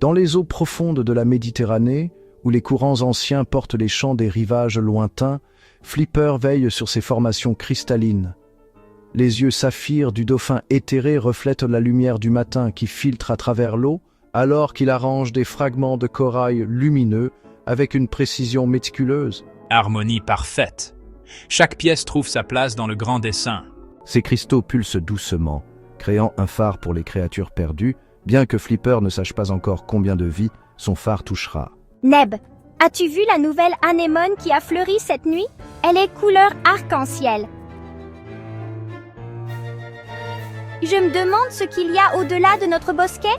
Dans les eaux profondes de la Méditerranée, où les courants anciens portent les chants des rivages lointains, Flipper veille sur ces formations cristallines. Les yeux saphirs du dauphin éthéré reflètent la lumière du matin qui filtre à travers l'eau, alors qu'il arrange des fragments de corail lumineux avec une précision méticuleuse. Harmonie parfaite. Chaque pièce trouve sa place dans le grand dessin. Ces cristaux pulsent doucement, créant un phare pour les créatures perdues, bien que Flipper ne sache pas encore combien de vies son phare touchera. Neb, as-tu vu la nouvelle anémone qui a fleuri cette nuit? Elle est couleur arc-en-ciel. Je me demande ce qu'il y a au-delà de notre bosquet.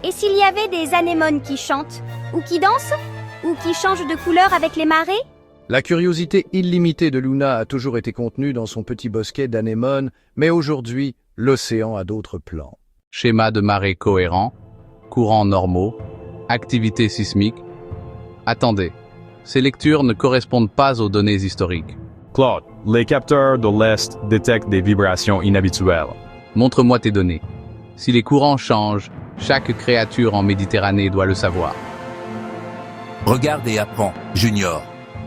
Et s'il y avait des anémones qui chantent, ou qui dansent, ou qui changent de couleur avec les marées? La curiosité illimitée de Luna a toujours été contenue dans son petit bosquet d'anémones, mais aujourd'hui, l'océan a d'autres plans. Schéma de marée cohérent, courants normaux, activité sismique. Attendez, ces lectures ne correspondent pas aux données historiques. Claude, les capteurs de l'Est détectent des vibrations inhabituelles. Montre-moi tes données. Si les courants changent, chaque créature en Méditerranée doit le savoir. Regarde et apprends, Junior.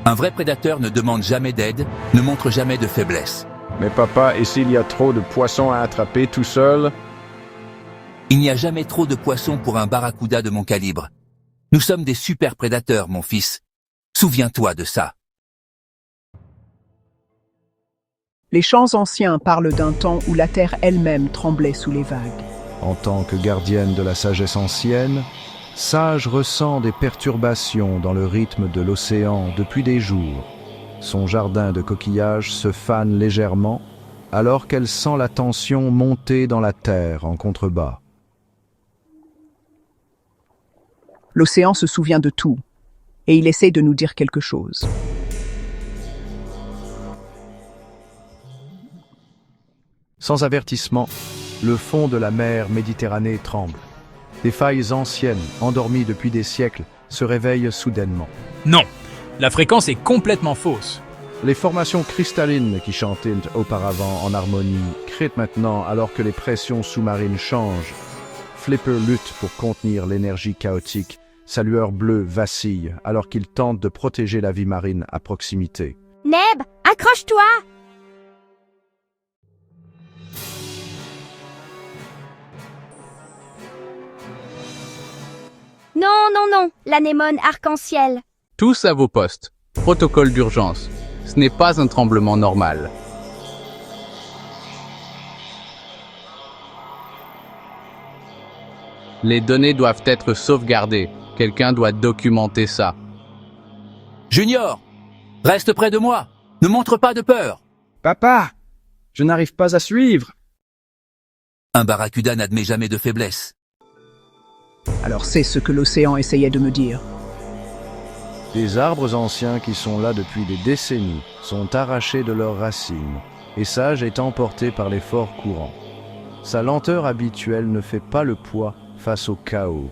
Un vrai prédateur ne demande jamais d'aide, ne montre jamais de faiblesse. Mais papa, et s'il y a trop de poissons à attraper tout seul? Il n'y a jamais trop de poissons pour un barracuda de mon calibre. Nous sommes des super prédateurs, mon fils. Souviens-toi de ça. Les chants anciens parlent d'un temps où la terre elle-même tremblait sous les vagues. En tant que gardienne de la sagesse ancienne, Sage ressent des perturbations dans le rythme de l'océan depuis des jours. Son jardin de coquillages se fane légèrement, alors qu'elle sent la tension monter dans la terre en contrebas. L'océan se souvient de tout, et il essaie de nous dire quelque chose. Sans avertissement, le fond de la mer Méditerranée tremble. Des failles anciennes, endormies depuis des siècles, se réveillent soudainement. Non, la fréquence est complètement fausse. Les formations cristallines qui chantaient auparavant en harmonie crient maintenant alors que les pressions sous-marines changent. Flipper lutte pour contenir l'énergie chaotique. Sa lueur bleue vacille alors qu'il tente de protéger la vie marine à proximité. Neb, accroche-toi! Non, non, non, l'anémone arc-en-ciel. Tous à vos postes. Protocole d'urgence. Ce n'est pas un tremblement normal. Les données doivent être sauvegardées. Quelqu'un doit documenter ça. Junior, reste près de moi. Ne montre pas de peur. Papa, je n'arrive pas à suivre. Un barracuda n'admet jamais de faiblesse. Alors c'est ce que l'océan essayait de me dire. Des arbres anciens qui sont là depuis des décennies sont arrachés de leurs racines, et Sage est emporté par les forts courants. Sa lenteur habituelle ne fait pas le poids face au chaos.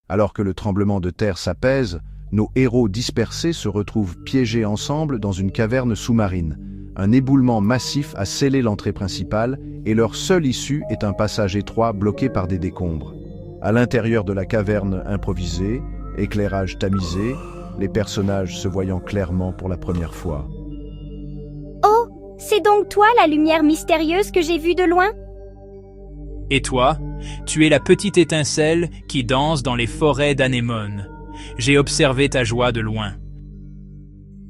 Alors que le tremblement de terre s'apaise, nos héros dispersés se retrouvent piégés ensemble dans une caverne sous-marine. Un éboulement massif a scellé l'entrée principale et leur seule issue est un passage étroit bloqué par des décombres. À l'intérieur de la caverne improvisée, éclairage tamisé, les personnages se voyant clairement pour la première fois. Oh, c'est donc toi la lumière mystérieuse que j'ai vue de loin? Et toi, tu es la petite étincelle qui danse dans les forêts d'anémones. J'ai observé ta joie de loin.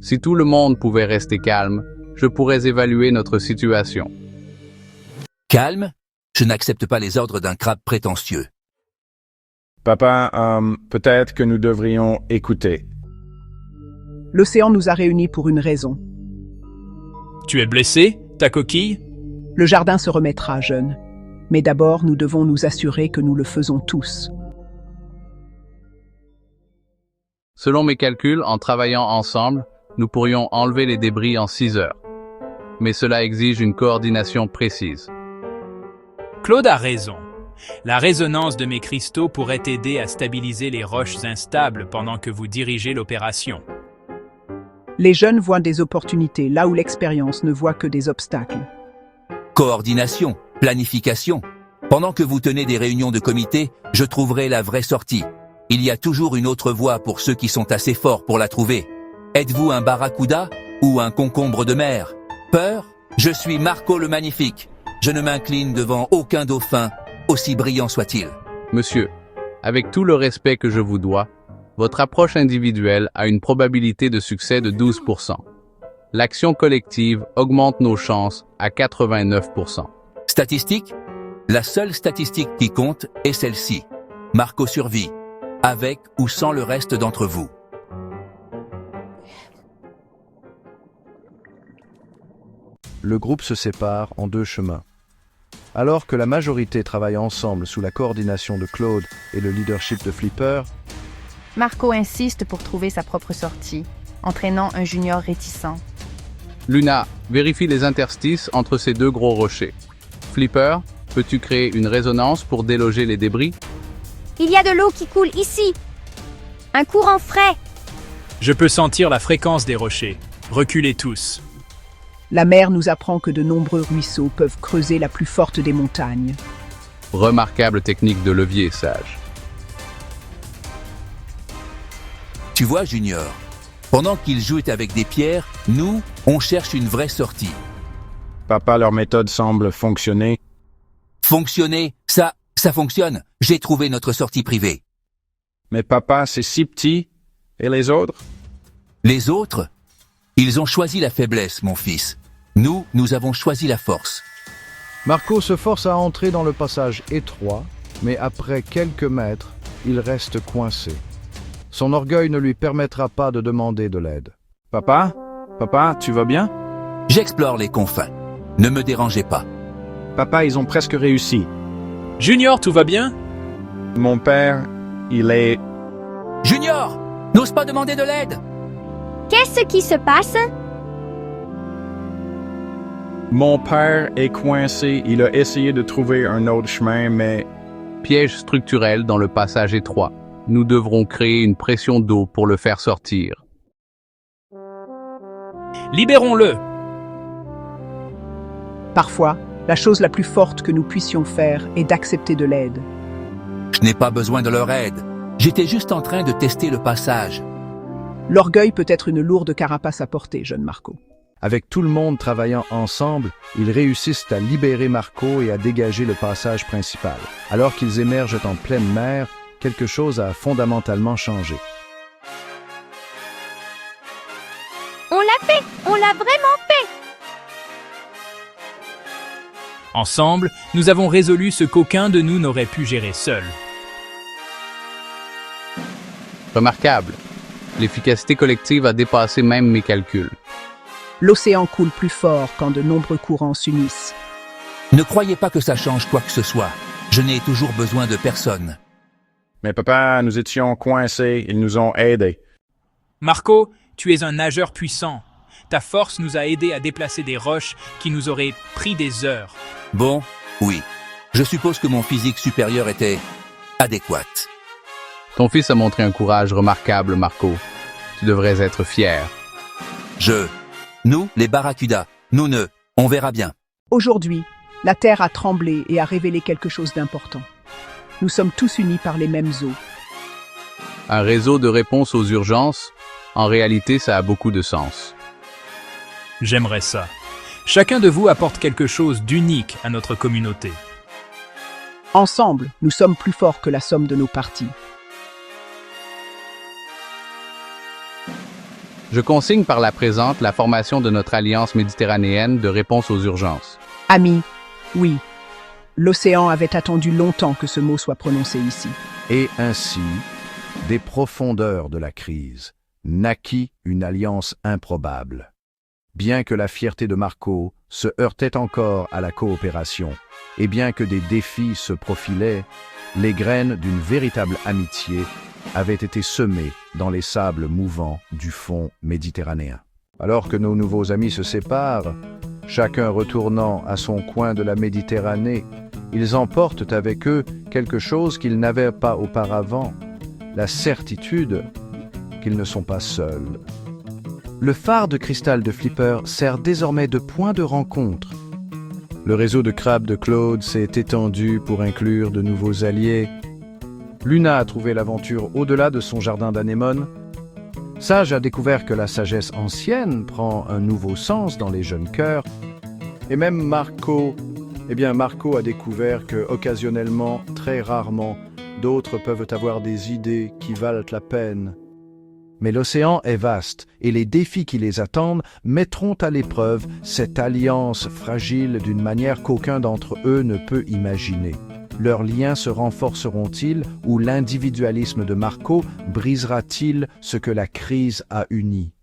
Si tout le monde pouvait rester calme, je pourrais évaluer notre situation. Calme, je n'accepte pas les ordres d'un crabe prétentieux. Papa, peut-être que nous devrions écouter. L'océan nous a réunis pour une raison. Tu es blessé, ta coquille? Le jardin se remettra, jeune. Mais d'abord, nous devons nous assurer que nous le faisons tous. Selon mes calculs, en travaillant ensemble, nous pourrions enlever les débris en 6 heures. Mais cela exige une coordination précise. Claude a raison. La résonance de mes cristaux pourrait aider à stabiliser les roches instables pendant que vous dirigez l'opération. Les jeunes voient des opportunités là où l'expérience ne voit que des obstacles. Coordination, Planification. Pendant que vous tenez des réunions de comité, je trouverai la vraie sortie. Il y a toujours une autre voie pour ceux qui sont assez forts pour la trouver. Êtes-vous un barracuda ou un concombre de mer? Peur? Je suis Marco le Magnifique. Je ne m'incline devant aucun dauphin, aussi brillant soit-il. Monsieur, avec tout le respect que je vous dois, votre approche individuelle a une probabilité de succès de 12%. L'action collective augmente nos chances à 89%. Statistique? La seule statistique qui compte est celle-ci. Marco survit, avec ou sans le reste d'entre vous. Le groupe se sépare en deux chemins. Alors que la majorité travaille ensemble sous la coordination de Claude et le leadership de Flipper, Marco insiste pour trouver sa propre sortie, entraînant un junior réticent. Luna, vérifie les interstices entre ces deux gros rochers. Flipper, peux-tu créer une résonance pour déloger les débris? Il y a de l'eau qui coule ici. Un courant frais. Je peux sentir la fréquence des rochers. Reculez tous. La mer nous apprend que de nombreux ruisseaux peuvent creuser la plus forte des montagnes. Remarquable technique de levier, sage. Tu vois, Junior, pendant qu'ils jouent avec des pierres, nous, on cherche une vraie sortie. Papa, leur méthode semble fonctionner. Fonctionner, ça fonctionne. J'ai trouvé notre sortie privée. Mais papa, c'est si petit. Et les autres? Les autres? Ils ont choisi la faiblesse, mon fils. Nous avons choisi la force. Marco se force à entrer dans le passage étroit, mais après quelques mètres, il reste coincé. Son orgueil ne lui permettra pas de demander de l'aide. Papa? Papa, tu vas bien? J'explore les confins. Ne me dérangez pas. Papa, ils ont presque réussi. Junior, tout va bien? Mon père, il est... Junior! N'ose pas demander de l'aide! Qu'est-ce qui se passe? Mon père est coincé. Il a essayé de trouver un autre chemin, mais... Piège structurel dans le passage étroit. Nous devrons créer une pression d'eau pour le faire sortir. Libérons-le! Parfois, la chose la plus forte que nous puissions faire est d'accepter de l'aide. Je n'ai pas besoin de leur aide. J'étais juste en train de tester le passage. L'orgueil peut être une lourde carapace à porter, jeune Marco. Avec tout le monde travaillant ensemble, ils réussissent à libérer Marco et à dégager le passage principal. Alors qu'ils émergent en pleine mer, quelque chose a fondamentalement changé. On l'a fait! On l'a vraiment fait! Ensemble, nous avons résolu ce qu'aucun de nous n'aurait pu gérer seul. Remarquable. L'efficacité collective a dépassé même mes calculs. L'océan coule plus fort quand de nombreux courants s'unissent. Ne croyez pas que ça change quoi que ce soit. Je n'ai toujours besoin de personne. Mais papa, nous étions coincés. Ils nous ont aidés. Marco, tu es un nageur puissant. Ta force nous a aidés à déplacer des roches qui nous auraient pris des heures. Bon, oui. Je suppose que mon physique supérieur était adéquat. Ton fils a montré un courage remarquable, Marco. Tu devrais être fier. Nous, les barracudas, on verra bien. Aujourd'hui, la Terre a tremblé et a révélé quelque chose d'important. Nous sommes tous unis par les mêmes eaux. Un réseau de réponse aux urgences, en réalité, ça a beaucoup de sens. J'aimerais ça. Chacun de vous apporte quelque chose d'unique à notre communauté. Ensemble, nous sommes plus forts que la somme de nos parties. Je consigne par la présente la formation de notre alliance méditerranéenne de réponse aux urgences. Amis, oui, l'océan avait attendu longtemps que ce mot soit prononcé ici. Et ainsi, des profondeurs de la crise, naquit une alliance improbable. Bien que la fierté de Marco se heurtait encore à la coopération, et bien que des défis se profilaient, les graines d'une véritable amitié avaient été semées dans les sables mouvants du fond méditerranéen. Alors que nos nouveaux amis se séparent, chacun retournant à son coin de la Méditerranée, ils emportent avec eux quelque chose qu'ils n'avaient pas auparavant, la certitude qu'ils ne sont pas seuls. Le phare de cristal de Flipper sert désormais de point de rencontre. Le réseau de crabes de Claude s'est étendu pour inclure de nouveaux alliés. Luna a trouvé l'aventure au-delà de son jardin d'anémones. Sage a découvert que la sagesse ancienne prend un nouveau sens dans les jeunes cœurs. Et même Marco a découvert que, occasionnellement, très rarement, d'autres peuvent avoir des idées qui valent la peine. Mais l'océan est vaste et les défis qui les attendent mettront à l'épreuve cette alliance fragile d'une manière qu'aucun d'entre eux ne peut imaginer. Leurs liens se renforceront-ils ou l'individualisme de Marco brisera-t-il ce que la crise a uni ?